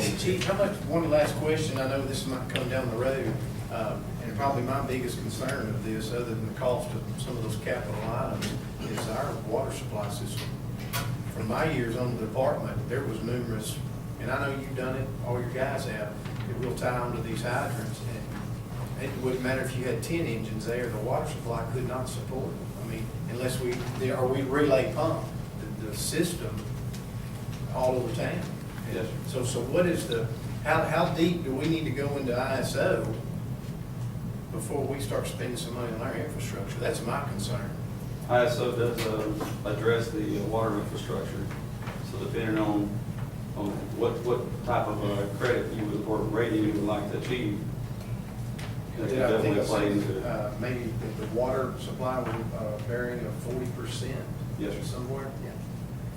Chief, how much, one last question, I know this might come down the road, and probably my biggest concern of this, other than the cost of some of those capital items, is our water supply system. From my years on the department, there was numerous, and I know you've done it, all your guys have, that will tie onto these hydrants, and it wouldn't matter if you had 10 engines there, the water supply could not support it. I mean, unless we relay pump the system all over town. Yes. So what is the, how deep do we need to go into ISO before we start spending some money on our infrastructure? That's my concern. ISO does address the water infrastructure. So depending on what type of credit you would, or rating you would like to achieve, that could I think definitely I play said, into it. maybe the water supply would varying of 40%. Yes, sir. Somewhere, yeah.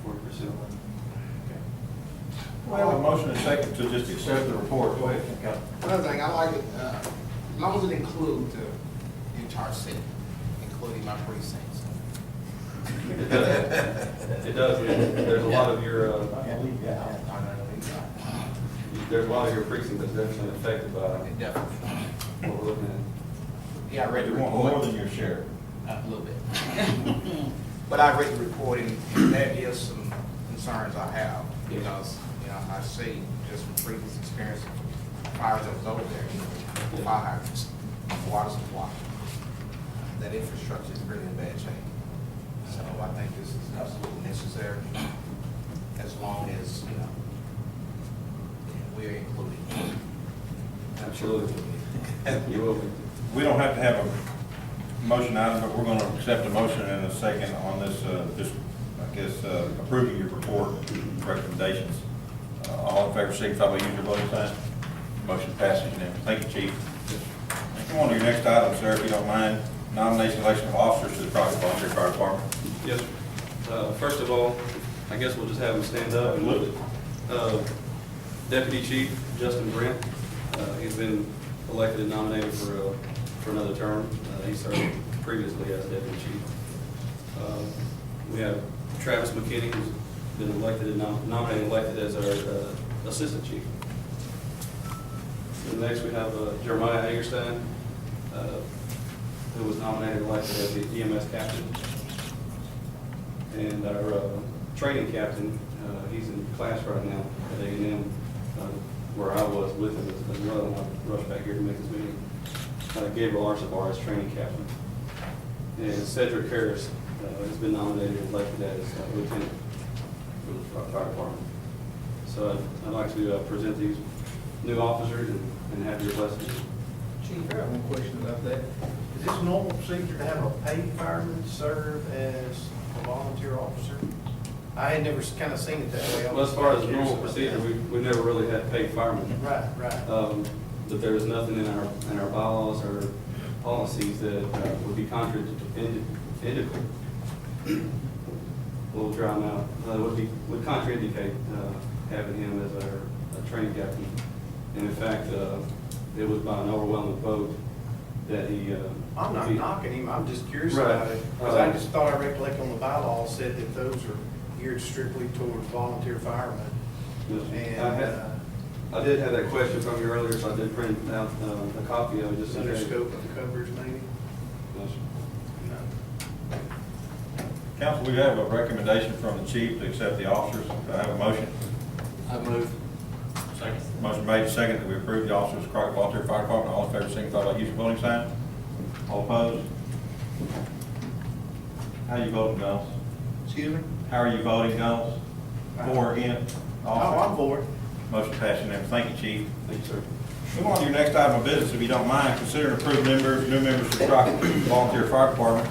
40%. We have a motion and second to just accept the report. Go ahead, Council. Another thing, I like it, as long as it includes the entire city, including my precincts. It does. It does. There's a lot of your there's a lot of your precinct that's definitely affected by It definitely. what we're looking at. Yeah, I read the You want report. more than your share. A little bit. But I read the report, and there is some concerns I have, because, you know, I see just from previous experience, fires that was over there, fire hydrants, water supply, that infrastructure is really in bad shape. So I think this is absolutely necessary, as long as, you know, we're included. Absolutely. You will be. We don't have to have a motion item, but we're going to accept a motion and a second on this, just, I guess, approving your report recommendations. All in favor, signify by using your voting sign. Motion passes unanimously. Thank you, Chief. Come on to your next item, sir, if you don't mind. Nomination election of officers to the Crockett Volunteer Fire Department. Yes, sir. First of all, I guess we'll just have him stand up. Deputy Chief Justin Brent, he's been elected and nominated for another term. He served previously as deputy chief. We have Travis McKinney, who's been elected and nominated and elected as our assistant chief. And next we have Jeremiah Hagerstein, who was nominated and elected as the EMS captain. And our training captain, he's in class right now at A&M, where I was with him as well. And I rushed back here to make this meeting. Gabriel Arsabar as training captain. And Cedric Harris has been nominated and elected as lieutenant for the fire department. So I'd like to present these new officers and have your blessing. Chief, I have one question about that. Is this normal procedure to have a paid fireman serve as a volunteer officer? I had never kind of seen it that way. Well, as far as normal procedure, we never really had paid firemen. Right, right. But there's nothing in our bylaws or policies that would be contrary to we'll draw them out. Would contraindicate having him as our training captain. And in fact, it was by an overwhelming vote that he. I'm not knocking him, I'm just curious Right. about it. Because I just thought I recollect on the bylaws said that those are geared strictly towards volunteer firemen. And I did have that question from you earlier, so I did print out a copy of it. Just under in case. scope of coverage maybe? Yes, sir. Council, we have a recommendation from the chief to accept the officers. Do I have a motion? I move. Motion made, second, that we approve the officers of Crockett Volunteer Fire Department. All in favor, signify by using voting sign. All opposed? How are you voting, Gonz? Excuse me? How are you voting, Gonz? For, against? Oh, I'm for it. Motion passed unanimously. Thank you, Chief. Thank you, sir. Move on to your next item of business, if you don't mind. Consider and approve new members to the Crockett Volunteer Fire Department.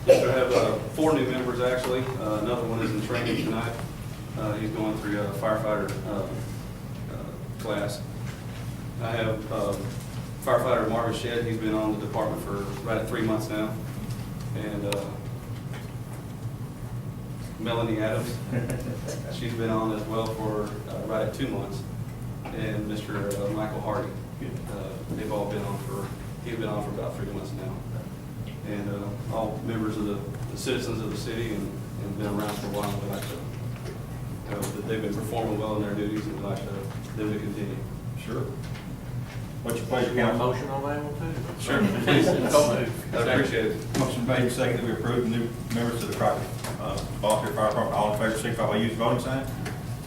Yes, sir. I have 4 new members, actually. Another one is in training tonight. He's going through a firefighter class. I have firefighter Marvin Shedd. He's been on the department for right at 3 months now. And Melanie Adams, she's been on as well for right at 2 months. And Mr. Michael Hardy, they've all been on he's been on for about 3 months now. And all members of the citizens of the city and been around for a while. We'd like to that they've been performing well in their duties, and we'd like them to continue. Sure. What's your pleasure, You want a council? motion on that one too? Sure. Please, I appreciate it. Motion made and seconded that we approve the new members of the Crockett Volunteer Fire Department. All in favor, signify by using the voting sign.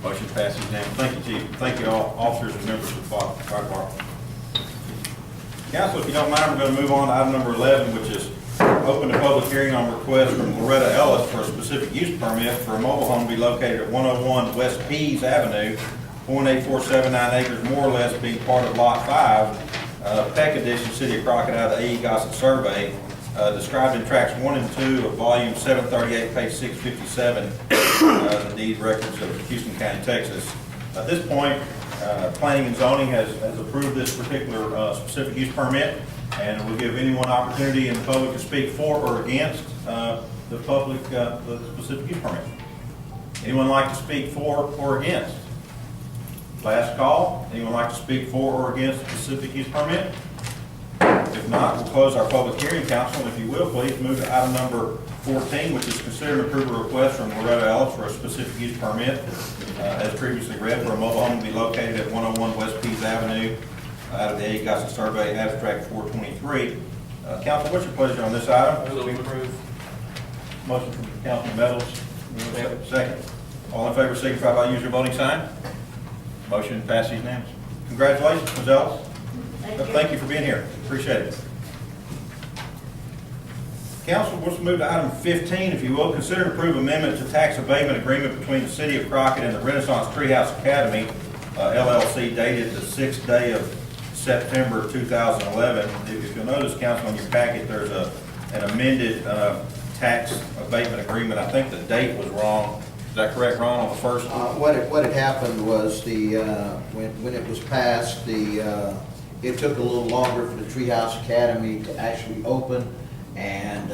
Motion passes unanimously. Thank you, Chief. Thank you all, officers and members of the fire department. Council, if you don't mind, we're going to move on to item number 11, which is open the public hearing on request from Loretta Ellis for a specific use permit for a mobile home to be located at 101 West Pease Avenue, 0.8479 acres more or less, being part of Lot 5, Peck Edition, City of Crockett, out of the A.E. Gossett Survey, described in tracts 1 and 2 of volume 738, page 657, the deed records of Houston County, Texas. At this point, Planning and Zoning has approved this particular specific use permit, and will give anyone opportunity in the public to speak for or against the specific use permit. Anyone like to speak for or against? Last call. Anyone like to speak for or against the specific use permit? If not, we'll close our public hearing. Council, if you will, please move to item number 14, which is consider and approve a request from Loretta Ellis for a specific use permit, as previously read, for a mobile home to be located at 101 West Pease Avenue, out of the A.E. Gossett Survey, abstract 423. Council, what's your pleasure on this item? So we approve. Motion from Councilman Meadows. Second. All in favor, signify by using your voting sign. Motion passes unanimously. Congratulations, Ms. Ellis. Thank you for being here. Appreciate it. Council, let's move to item 15, if you will. Consider and approve amendment to tax abatement agreement between the City of Crockett and the Renaissance Treehouse Academy, LLC, dated the 6th day of September 2011. If you'll notice, Council, on your packet, there's an amended tax abatement agreement. I think the date was wrong. Is that correct, Ron, on the first? What had happened was when it was passed, it took a little longer for the Treehouse Academy to actually open, and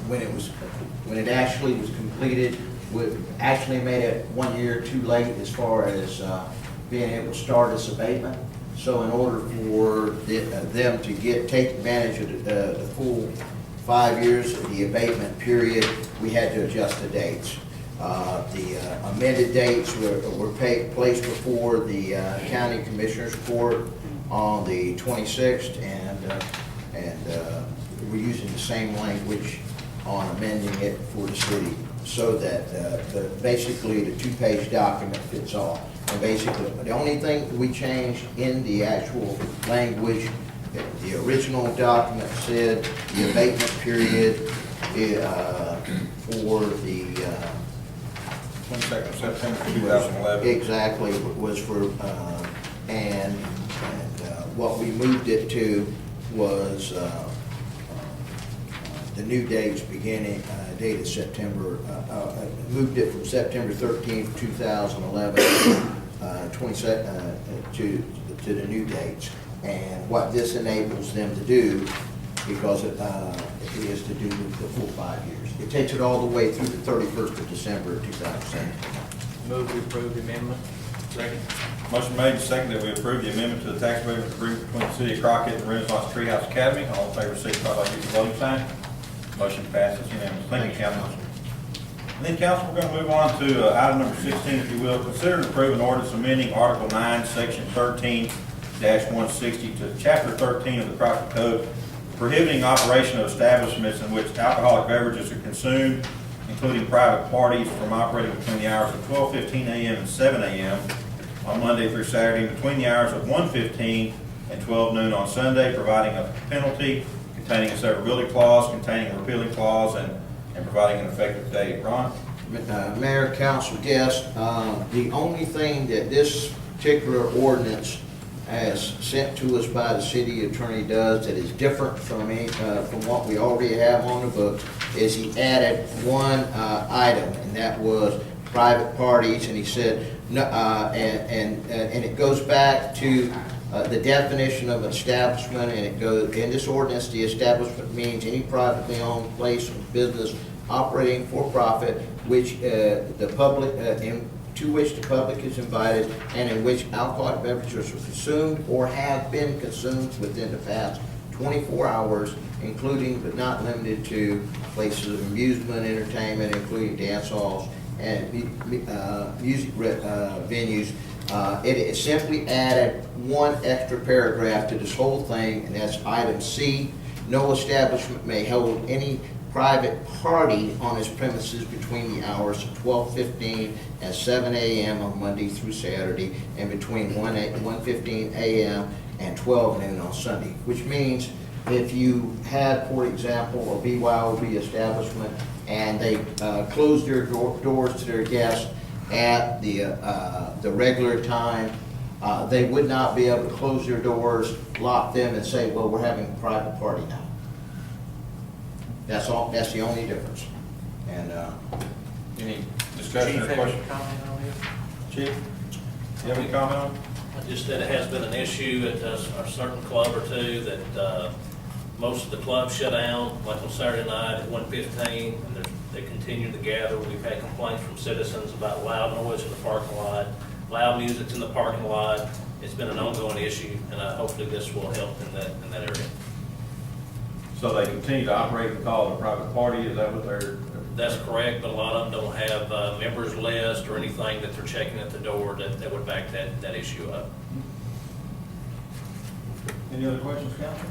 when it actually was completed, we actually made it 1 year too late as far as being able to start this abatement. So in order for them to take advantage of the full 5 years of the abatement period, we had to adjust the dates. The amended dates were placed before the County Commissioners Court on the 26th, and we're using the same language on amending it for the city, so that basically the two-page document fits all. And basically, the only thing that we changed in the actual language, the original document said the abatement period for the 22nd of September 2011. exactly was for what we moved it to was the new dates beginning dated September, moved it from September 13th, 2011 to the new dates. And what this enables them to do, because it is to do the full 5 years. It takes it all the way through the 31st of December 2017. Move to approve the amendment. Second. Motion made and seconded that we approve the amendment to the tax abatement agreement between the City of Crockett and the Renaissance Treehouse Academy. All in favor, signify by using the voting sign. Motion passes unanimously. Thank you, Council. And then, Council, we're going to move on to item number 16, if you will. Consider and approve an ordinance amending Article 9, Section 13-160 to Chapter 13 of the Crockett Code, prohibiting operation of establishments in which alcoholic beverages are consumed, including private parties, from operating between the hours of 12:15 a.m. and 7 a.m. on Monday through Saturday, between the hours of 1:15 and 12 noon on Sunday, providing a penalty, containing a severability clause, containing a repealing clause, and providing an effective date. Ron? Mayor, council, guests, the only thing that this particular ordinance as sent to us by the city attorney does that is different from what we already have on the books is he added one item, and that was private parties, and he said, no, and it goes back to the definition of an establishment, and it goes, in this ordinance, the establishment means any privately owned place or business operating for profit, which the public, to which the public is invited, and in which alcoholic beverages are consumed or have been consumed within the past 24 hours, including but not limited to places of amusement, entertainment, including dance halls and music venues. It simply added one extra paragraph to this whole thing, and that's item C. No establishment may hold any private party on its premises between the hours of 12:15 and 7 a.m. on Monday through Saturday, and between 1:15 a.m. and 12 noon on Sunday. Which means if you had, for example, a BYOB establishment and they close their doors to their guests at the regular time, they would not be able to close their doors, lock them, and say, well, we're having a private party now. That's all, that's the only difference. And, Any discussion Chief, or have question? any comment on this? Chief, you have any comment on it? Just that it has been an issue at a certain club or two that most of the clubs shut down, like on Saturday night at 1:15, and they continue to gather. We've had complaints from citizens about loud noise in the parking lot, loud music's in the parking lot. It's been an ongoing issue, and hopefully this will help in that area. So they continue to operate and call it a private party, is that what they're? That's correct, but a lot of them don't have a members list or anything that they're checking at the door that would back that issue up. Any other questions, council?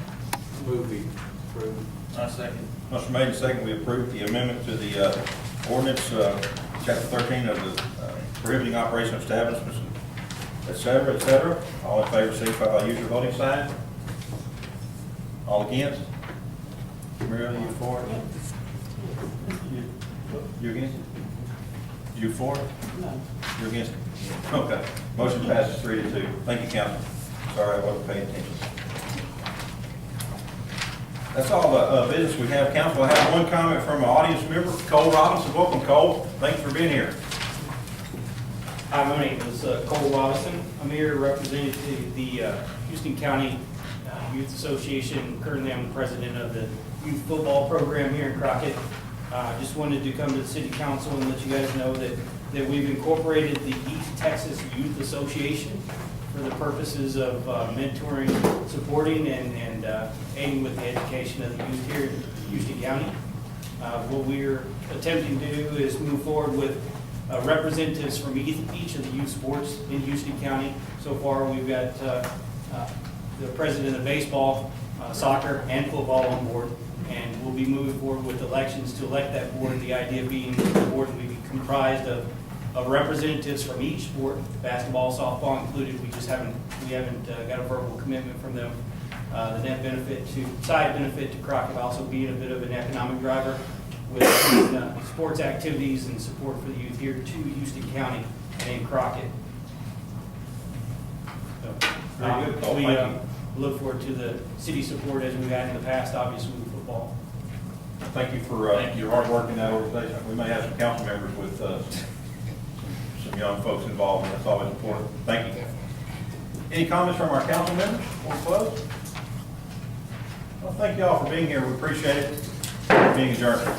Move we approve. I second. Motion made and second, we approve the amendment to the ordinance, chapter 13 of the prohibiting operation of establishments, et cetera, et cetera. All in favor, signify by using your voting sign. All against? Mario, you for it? You against it? You for it? No. You're against it? Okay. Motion passes 3-2. Thank you, council. Sorry, I wasn't paying attention. That's all the business we have. Council, I have one comment from an audience member, Cole Robinson. Welcome, Cole. Thanks for being here. Hi, my name is Cole Robinson. I'm here representing the Houston County Youth Association. Currently, I'm the president of the youth football program here in Crockett. Just wanted to come to the city council and let you guys know that we've incorporated the East Texas Youth Association for the purposes of mentoring, supporting, and aiding with the education of the youth here in Houston County. What we're attempting to do is move forward with representatives from each of the youth sports in Houston County. So far, we've got the president of baseball, soccer, and football on board, and we'll be moving forward with elections to elect that board. The idea being the board will be comprised of representatives from each sport, basketball, softball included. We haven't got a verbal commitment from them. The net benefit side benefit to Crockett also being a bit of an economic driver with sports activities and support for the youth here to Houston County and in Crockett. So, Very good, Cole. we Thank you. look forward to the city support as we've had in the past, obviously with football. Thank you for your hard work in that organization. We may have some council members with some young folks involved, and that's always important. Thank you. Any comments from our council members before we close? Well, thank you all for being here. We appreciate it. Being adjourned.